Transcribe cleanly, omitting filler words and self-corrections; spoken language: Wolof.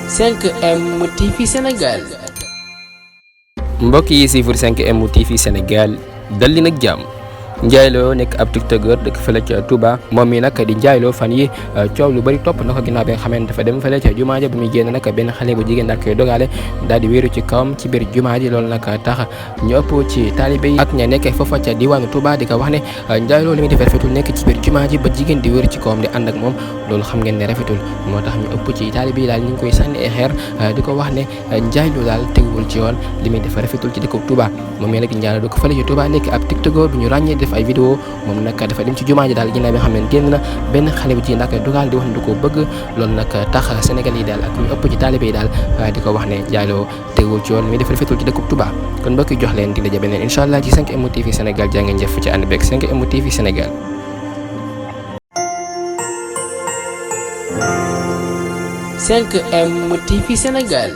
5M TV Sénégal. mbokk yi siifur 5M TV Sénégal dal li nag jàmm Ndiaye Lo nekk ab tiktokeur dëkk fële ca Touba moom mi nag di Ndiaye Lo fan yi coow lu bëri topp na ko ginnaaw bi nga xam ne dafa dem fële ca jumaa ja bu muy génn nag benn xale bu jigéen daal koy dogale daal di wéeru ci kawam ci biir jumaa ji loolu nag tax ñu ëpp ci taalibe yi ak ña nekkee foofa ca diwaanu Touba di ko wax ne Ndiaye Lo li muy def rafetul nekk ci biir jumaa ji ba jigéen di wéeru ci kawam di ànd ak moom loolu xam ngeen ne rafetul moo tax ñu ëpp ci taalibe yi daal ñu ngi koy sànni ay xeer di ko wax ne Ndiaye Lo daal teguwul ci yoon li muy def rafetul ci dëkk Touba moom mi nag Ndiaye Lo dëkk fële ca Touba nekk ab tiktokeur bu ñu ràññee def ay vidéo moom nag dafa dem ci jumaa ji daal ginnaaw bi xam ne génn na benn xale bu ci nag dogal di wax ne du ko bëgg loolu nag tax Sénégal yi daal ak ñu ëpp ci taalibe yi daal di ko wax ne Ndiaye Lo teguwul ci yoon mi def rafetul ci dëkk Touba kon mbokk yi jox leen di daje beneen incha allah ci 5M TV Sénégal jaa ngeen jëf ci ànd beeg 5M TV Sénégal. 5M TV Sénégal.